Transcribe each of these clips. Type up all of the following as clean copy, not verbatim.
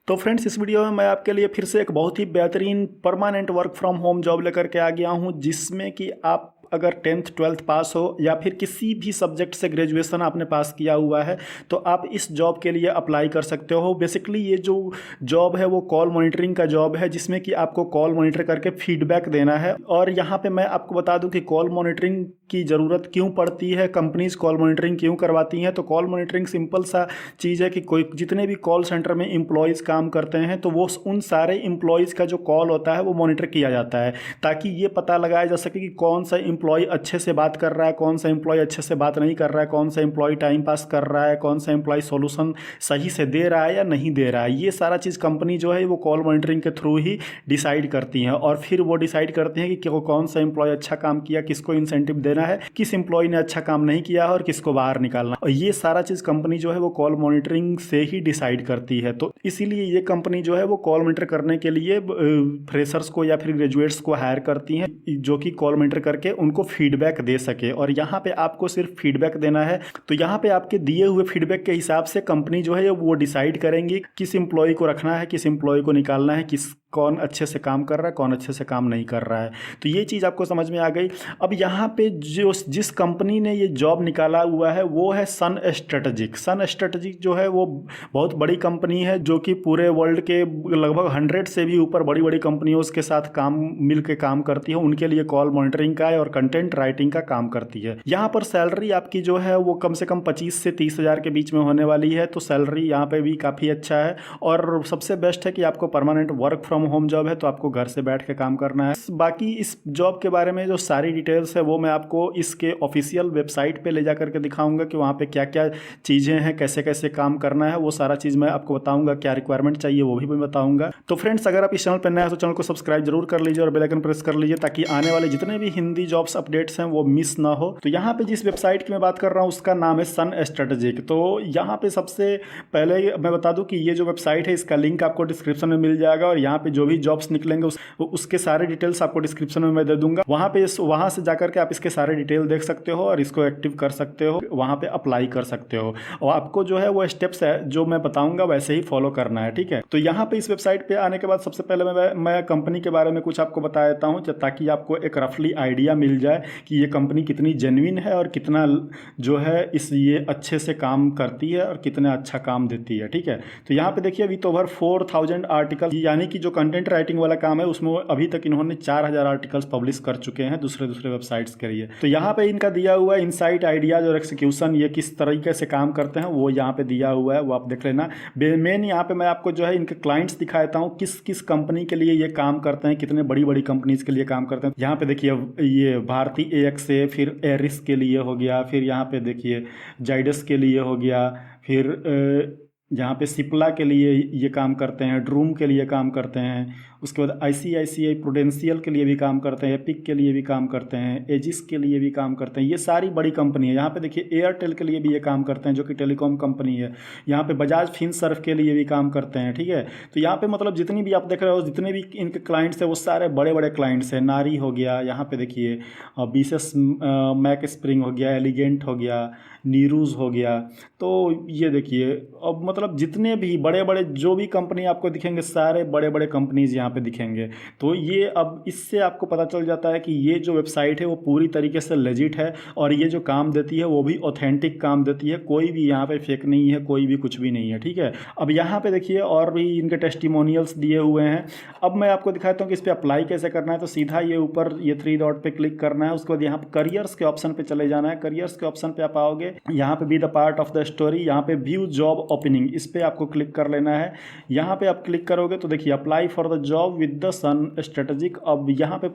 तो फ्रेंड्स, इस वीडियो में मैं आपके लिए फिर से एक बहुत ही बेहतरीन permanent work from home job लेकर के आ गया हूं, जिसमें कि आप अगर 10th 12th पास हो या फिर किसी भी सब्जेक्ट से ग्रेजुएशन आपने पास किया हुआ है तो आप इस जॉब के लिए अप्लाई कर सकते हो। बेसिकली ये जो जॉब है वो कॉल मॉनिटरिंग का जॉब है, जिसमें कि आपको कॉल मॉनिटर करके फीडबैक देना है। और यहाँ पे मैं आपको बता दूं कि कॉल मॉनिटरिंग की ज़रूरत क्यों पड़ती है, कंपनीज कॉल मॉनिटरिंग क्यों करवाती हैं। तो कॉल मॉनिटरिंग सिंपल सा चीज़ है कि कोई जितने भी कॉल सेंटर में एम्प्लॉयज़ काम करते हैं तो वो उन सारे एम्प्लॉयज़ का जो कॉल होता है वो मॉनिटर किया जाता है, ताकि ये पता लगाया जा सके कि कौन सा एम्प्लॉय अच्छे से बात कर रहा है, कौन सा एम्प्लॉय अच्छे से बात नहीं कर रहा है, कौन सा एम्प्लॉय टाइम पास कर रहा है, कौन सा एम्प्लॉय सॉल्यूशन सही से दे रहा है या नहीं दे रहा है। ये सारा चीज़ कंपनी जो है वो कॉल मॉनिटरिंग के थ्रू ही डिसाइड करती हैं। और फिर वो डिसाइड करते हैं कि कौन सा एम्प्लॉय अच्छा काम किया, किसको इंसेंटिव देना है, किस एम्प्लॉय ने अच्छा काम नहीं किया और किसको बाहर निकालना। और ये सारा चीज़ कंपनी जो है वो कॉल मॉनिटरिंग से ही डिसाइड करती है। तो इसीलिए ये कंपनी जो है वो कॉल मॉनिटर करने के लिए फ्रेशर्स को या फिर ग्रेजुएट्स को हायर करती हैं, जो कि कॉल मॉनिटर करके उनको फीडबैक दे सके। और यहाँ पे आपको सिर्फ फीडबैक देना है। तो यहाँ पे आपके दिए हुए फीडबैक के हिसाब से कंपनी जो है वो डिसाइड करेंगी किस एम्प्लॉय को रखना है, किस एम्प्लॉय को निकालना है, कौन अच्छे से काम कर रहा है, कौन अच्छे से काम नहीं कर रहा है। तो ये चीज़ आपको समझ में आ गई। अब यहाँ पे जिस कंपनी ने ये जॉब निकाला हुआ है वो है सन स्ट्रेटेजिक। सन स्ट्रेटेजिक जो है वो बहुत बड़ी कंपनी है, जो कि पूरे वर्ल्ड के लगभग 100 से भी ऊपर बड़ी बड़ी कंपनियों के साथ मिल के काम करती है। उनके लिए कॉल मॉनिटरिंग का और कंटेंट राइटिंग का काम करती है। यहाँ पर सैलरी आपकी जो है वो कम से कम 25 से 30 हज़ार के बीच में होने वाली है। तो सैलरी यहाँ पे भी काफ़ी अच्छा है। और सबसे बेस्ट है कि आपको permanent work from home job है, तो आपको घर से बैठ के काम करना है। बाकी इस जॉब के बारे में जो सारी डिटेल्स है वो मैं आपको इसके ऑफिशियल वेबसाइट पे ले जा करके दिखाऊंगा कि वहाँ पे क्या क्या चीज़ें हैं, कैसे कैसे काम करना है, वो सारा चीज़ मैं आपको बताऊंगा। क्या रिक्वायरमेंट चाहिए वो भी मैं बताऊंगा। तो फ्रेंड्स, अगर आप इस चैनल पर नए हैं तो चैनल को सब्सक्राइब जरूर कर लीजिए और बेल आइकन प्रेस कर लीजिए, ताकि आने वाले जितने भी हिंदी जॉब्स अपडेट्स हैं वो मिस ना हो। तो यहाँ पे जिस वेबसाइट की मैं बात कर रहा हूँ उसका नाम है सन स्ट्रेटेजिक। तो यहाँ पे सबसे पहले मैं बता दूँ कि ये जो वेबसाइट है इसका लिंक आपको डिस्क्रिप्शन में मिल जाएगा। और यहाँ पे जो भी जॉब्स निकलेंगे उसके सारे डिटेल्स आपको डिस्क्रिप्शन में मैं दे दूंगा। वहाँ से जाकर के आप इसके सारे डिटेल देख सकते हो और इसको एक्टिव कर सकते हो, वहाँ पे अप्लाई कर सकते हो। और आपको जो है वो स्टेप्स है जो मैं बताऊंगा वैसे ही फॉलो करना है, ठीक है। तो यहाँ पे इस वेबसाइट पे आने के बाद सबसे पहले मैं कंपनी के बारे में कुछ आपको बता देता हूँ, ताकि आपको एक रफली आइडिया मिल जाए कि ये कंपनी कितनी जेन्युइन है और कितना जो है ये अच्छे से काम करती है और कितना अच्छा काम देती है, ठीक है। तो यहाँ पे देखिए विथ ओवर 4000 आर्टिकल, यानी कि जो कंटेंट राइटिंग वाला काम है उसमें अभी तक इन्होंने 4000 आर्टिकल्स पब्लिश कर चुके हैं दूसरे वेबसाइट्स के लिए। तो यहाँ पे इनका दिया हुआ है इनसाइट, आइडियाज और एक्सिक्यूशन, ये किस तरीके से काम करते हैं वो यहाँ पे दिया हुआ है, वो आप देख लेना। मेन यहाँ पे मैं आपको जो है इनके क्लाइंट्स दिखाता हूँ, किस किस कंपनी के लिए ये काम करते हैं, कितने बड़ी बड़ी कंपनीज के लिए काम करते हैं। यहाँ पे देखिए ये भारती AXA, फिर एरिस के लिए हो गया, फिर यहाँ पे देखिए जाइडस के लिए हो गया, फिर यहाँ पे सिप्ला के लिए ये काम करते हैं, ड्रूम के लिए काम करते हैं, उसके बाद ICICI प्रूडेंशियल के लिए भी काम करते हैं, एपिक के लिए भी काम करते हैं, एजिस के लिए भी काम करते हैं। ये सारी बड़ी कंपनी है। यहाँ पे देखिए एयरटेल के लिए भी ये काम करते हैं, जो कि टेलीकॉम कंपनी है। यहाँ पे बजाज फिनसर्व के लिए भी काम करते हैं, ठीक है। तो यहाँ पे मतलब जितनी भी आप देख रहे हो, जितने भी इनके क्लाइंट्स हैं वो सारे बड़े बड़े क्लाइंट्स हैं। नारी हो गया, यहाँ पे देखिए BCS मैक स्प्रिंग हो गया, एलिगेंट हो गया, नीरूज हो गया। तो ये देखिए अब मतलब जितने भी बड़े बड़े जो भी कंपनी आपको दिखेंगे सारे बड़े बड़े कंपनीज यहाँ पे दिखेंगे। तो ये अब इससे आपको पता चल जाता है कि ये जो वेबसाइट है वो पूरी तरीके से लेजिट है और ये जो काम देती है वो भी ऑथेंटिक काम देती है, कोई भी यहाँ पे फेक नहीं है, कोई भी कुछ भी नहीं है, ठीक है। अब यहाँ पे देखिए और भी इनके टेस्टिमोनियल्स दिए हुए हैं। अब मैं आपको दिखाता हूँ कि इस पर अप्लाई कैसे करना है। तो सीधा ये ऊपर ये 3 डॉट पे क्लिक करना है, उसके बाद यहाँ पे करियर्स के ऑप्शन पे चले जाना है। करियर्स के ऑप्शन पे आप आओगे, यहाँ पे be the part of the story, यहाँ पे व्यू जॉब ओपनिंग, इस पे आपको क्लिक कर लेना है। यहाँ पे आप क्लिक करोगे तो देखिए apply for the job with the sun strategic. अब यहाँ पे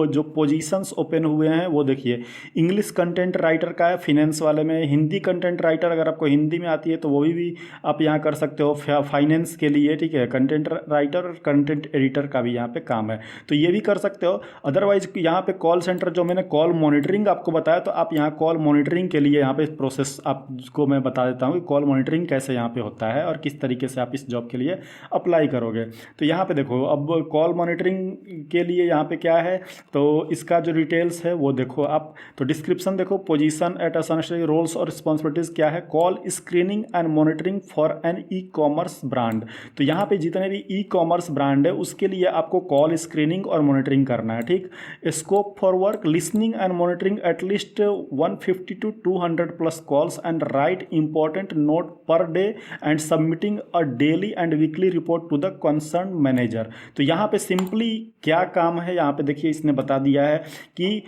जो पोजीशंस ओपन हुए हैं वो देखिए इंग्लिश कंटेंट राइटर का है, फिनेंस वाले में, हिंदी कंटेंट राइटर अगर आपको हिंदी में आती है तो वो भी आप यहाँ कर सकते हो फाइनेंस के लिए, ठीक है। कंटेंट राइटर और कंटेंट एडिटर का भी यहाँ पे काम है, तो ये भी कर सकते हो। अदरवाइज यहाँ पे कॉल सेंटर जो मैंने कॉल मॉनिटरिंग आपको बताया, तो आप यहाँ कॉल मॉनिटरिंग के लिए यहाँ पे प्रोसेस आपको मैं बता देता हूँ कि कॉल मॉनिटरिंग कैसे यहाँ पे होता है और किस तरीके से आप इस जॉब के लिए अप्लाई करोगे। तो यहाँ पे देखो अब कॉल मॉनिटरिंग के लिए यहाँ पे क्या है, तो इसका जो डिटेल्स है वो देखो आप। तो डिस्क्रिप्शन देखो, पोजीशन एट असेंशियल रोल्स और रिस्पॉन्सिबिलिटीज़ क्या है, call screening and monitoring for an e commerce brand. तो यहाँ पे जितने भी ई कॉमर्स ब्रांड है उसके लिए आपको कॉल स्क्रीनिंग और मॉनिटरिंग करना है, ठीक। Scope for work, listening and monitoring at least 150 to 200 plus calls and write important note per day and submitting a daily and weekly report to the concern manager. तो यहाँ पे सिंपली क्या काम है, यहाँ पे देखिए इसने बता दिया है कि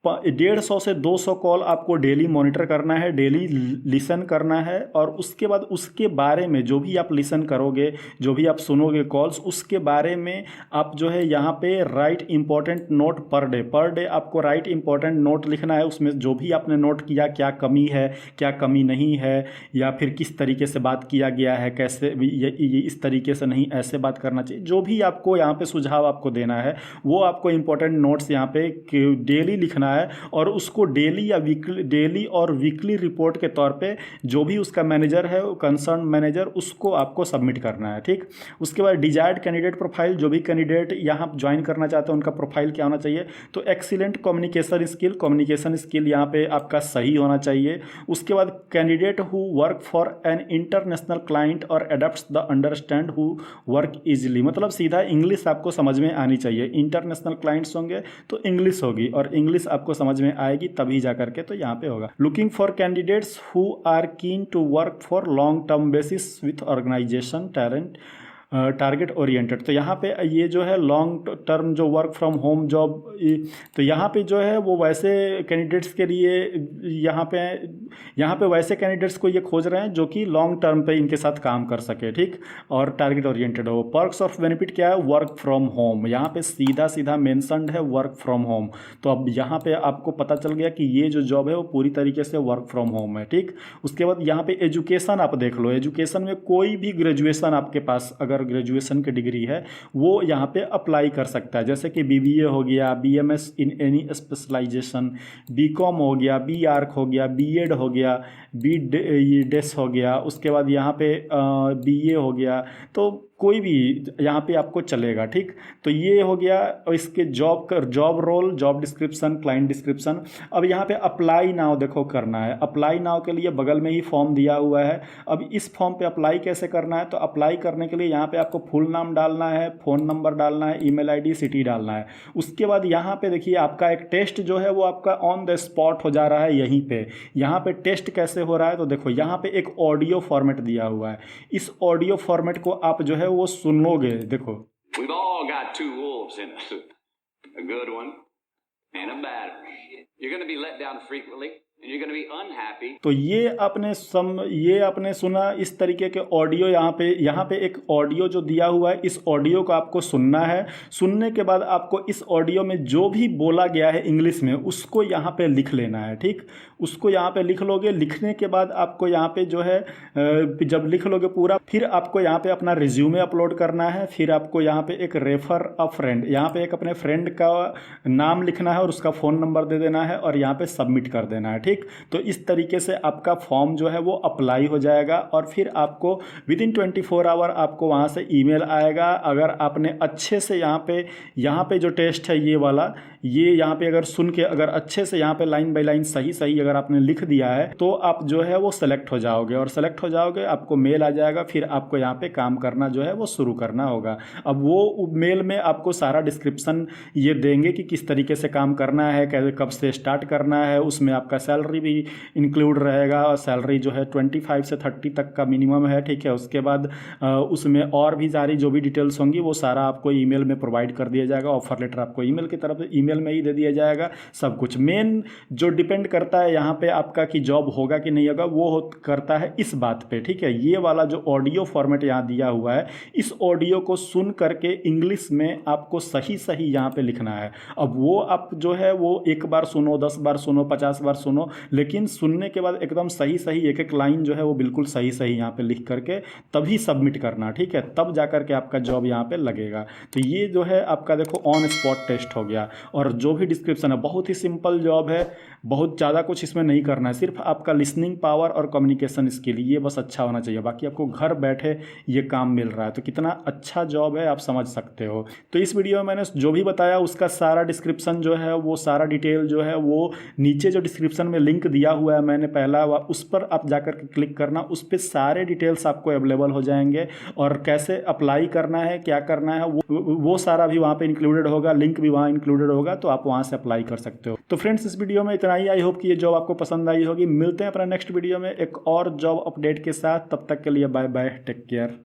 150 से 200 कॉल आपको डेली मॉनिटर करना है, डेली लिसन करना है, और उसके बाद उसके बारे में जो भी आप लिसन करोगे, जो भी आप सुनोगे कॉल्स, उसके बारे में आप जो है यहाँ पे right important note per day आपको राइट इंपॉर्टेंट नोट लिखना है। उसमें जो भी आपने नोट किया, क्या कमी है, क्या कमी नहीं है, या फिर किस तरीके से बात किया गया है, कैसे ये इस तरीके से नहीं, ऐसे बात करना चाहिए, जो भी आपको यहाँ पे सुझाव आपको देना है वो आपको इंपॉर्टेंट नोट्स यहाँ पे डेली लिखना है, और उसको डेली या वीकली, डेली और वीकली रिपोर्ट के तौर पे जो भी उसका मैनेजर है, कंसर्न मैनेजर, उसको आपको सबमिट करना है, ठीक। उसके बाद डिजायर्ड कैंडिडेट प्रोफाइल, जो भी कैंडिडेट यहाँ ज्वाइन करना चाहते हैं उनका प्रोफाइल क्या होना चाहिए, तो एक्सीलेंट कम्युनिकेशन स्किल यहाँ पे आपका सही होना चाहिए। उसके बाद candidate who work for an international client और adapts the understand who work easily, मतलब सीधा इंग्लिश आपको समझ में आनी चाहिए। इंटरनेशनल क्लाइंट्स होंगे तो इंग्लिश होगी, और इंग्लिश आपको समझ में आएगी तभी जा करके तो यहाँ पे होगा। Looking for candidates who are keen to work for long term basis with organization talent target oriented. तो यहाँ पे ये जो है लॉन्ग टर्म जो वर्क फ्रॉम होम जॉब, तो यहाँ पे जो है वो वैसे कैंडिडेट्स के लिए यहाँ पे वैसे कैंडिडेट्स को ये खोज रहे हैं जो कि लॉन्ग टर्म पे इनके साथ काम कर सके, ठीक, और टारगेट ओरिएंटेड हो। पर्क्स ऑफ बेनिफिट क्या है, वर्क फ्रॉम होम, यहाँ पे सीधा सीधा मेंशन्ड है वर्क फ्रॉम होम। तो अब यहाँ पे आपको पता चल गया कि ये जो जॉब है वो पूरी तरीके से वर्क फ्रॉम होम है, ठीक। उसके बाद यहाँ पे एजुकेशन आप देख लो, एजुकेशन में कोई भी ग्रेजुएशन आपके पास अगर ग्रेजुएशन की डिग्री है वो यहाँ पे अप्लाई कर सकता है, जैसे कि बीबीए हो गया, BMS in any specialization, BCom हो गया, बी आर्क हो गया, बीएड हो गया, डेस हो गया, उसके बाद यहाँ पे बीए हो गया, तो कोई भी यहाँ पे आपको चलेगा, ठीक। तो ये हो गया इसके job role, job description, client description. अब यहाँ पे अप्लाई नाउ देखो करना है। अप्लाई नाउ के लिए बगल में ही फॉर्म दिया हुआ है। अब इस फॉर्म पे अप्लाई कैसे करना है, तो अप्लाई करने के लिए यहाँ पे आपको फुल नाम डालना है, फ़ोन नंबर डालना है, ईमेल आईडी, सिटी डालना है। उसके बाद यहाँ पे देखिए आपका एक टेस्ट जो है वो आपका ऑन द स्पॉट हो जा रहा है यहीं पे। यहाँ पे टेस्ट कैसे हो रहा है, तो देखो यहाँ पे एक ऑडियो फॉर्मेट दिया हुआ है। इस ऑडियो फॉर्मेट को आप जो है वो सुन लोगे। देखो, We've all got two wolves in us, a good one and a bad one. You're going to be let down frequently and you're going to be unhappy. तो ये आपने सुना इस तरीके के ऑडियो। यहाँ पे एक ऑडियो जो दिया हुआ है, इस ऑडियो को आपको सुनना है। सुनने के बाद आपको इस ऑडियो में जो भी बोला गया है इंग्लिश में उसको यहाँ पे लिख लेना है, ठीक। उसको यहाँ पे लिख लोगे। लिखने के बाद आपको यहाँ पे जो है जब लिख लोगे पूरा, फिर आपको यहाँ पे अपना रिज्यूमे अपलोड करना है। फिर आपको यहाँ पे एक रेफर अ फ्रेंड, यहाँ पे एक अपने फ्रेंड का नाम लिखना है और उसका फ़ोन नंबर दे देना है और यहाँ पे सबमिट कर देना है, ठीक। तो इस तरीके से आपका फॉर्म जो है वो अप्लाई हो जाएगा और फिर आपको विदिन 24 आवर आपको वहाँ से ईमेल आएगा। अगर आपने अच्छे से यहाँ पे जो टेस्ट है ये वाला, ये यहाँ पे अगर सुन के अगर अच्छे से यहाँ पे लाइन बाय लाइन सही अगर आपने लिख दिया है तो आप जो है वो सेलेक्ट हो जाओगे, और सेलेक्ट हो जाओगे आपको मेल आ जाएगा। फिर आपको यहाँ पे काम करना जो है वो शुरू करना होगा। अब वो मेल में आपको सारा डिस्क्रिप्शन ये देंगे कि किस तरीके से काम करना है, कैसे कब से स्टार्ट करना है। उसमें आपका सैलरी भी इंक्लूड रहेगा, और सैलरी जो है 25 से 30 तक का मिनिमम है, ठीक है। उसके बाद उसमें और भी सारी जो भी डिटेल्स होंगी वो सारा आपको ईमेल में प्रोवाइड कर दिया जाएगा। ऑफर लेटर आपको ईमेल की तरफ ईमेल में ही दे दिया जाएगा सब कुछ। मेन जो डिपेंड करता है यहाँ पे आपका कि जॉब होगा कि नहीं होगा वो करता है इस बात पे, ठीक है। ये वाला जो ऑडियो फॉर्मेट यहाँ दिया हुआ है, इस ऑडियो को सुन करके इंग्लिश में आपको सही यहाँ पे लिखना है। अब वो आप जो है वो एक बार सुनो, 10 बार सुनो, 50 बार सुनो, दोनों, लेकिन सुनने के बाद एकदम सही सही एक एक लाइन जो है वो बिल्कुल सही सही यहाँ पे लिख करके तभी सबमिट करना, ठीक है, तब जा करके आपका जॉब यहाँ पे लगेगा। तो ये जो है आपका देखो ऑन स्पॉट टेस्ट हो गया। और जो भी डिस्क्रिप्शन है बहुत ही सिंपल जॉब है, बहुत ज़्यादा कुछ इसमें नहीं करना है, सिर्फ आपका लिसनिंग पावर और कम्युनिकेशन स्किल ये बस अच्छा होना चाहिए, बाकी आपको घर बैठे ये काम मिल रहा है। तो कितना अच्छा जॉब है आप समझ सकते हो। तो इस वीडियो में मैंने जो भी बताया उसका सारा डिस्क्रिप्शन जो है वो सारा डिटेल जो है वो नीचे जो डिस्क्रिप्शन में लिंक दिया हुआ है मैंने पहला, उस पर आप जाकर के क्लिक करना, उस पर सारे डिटेल्स आपको अवेलेबल हो जाएंगे और कैसे अप्लाई करना है क्या करना है वो सारा भी वहाँ पे इंक्लूडेड होगा, लिंक भी वहाँ इंक्लूडेड होगा, तो आप वहाँ से अप्लाई कर सकते हो। तो फ्रेंड्स इस वीडियो में इतना ही, आई होप कि ये जॉब आपको पसंद आई होगी। मिलते हैं अपना नेक्स्ट वीडियो में एक और जॉब अपडेट के साथ, तब तक के लिए बाय बाय, टेक केयर।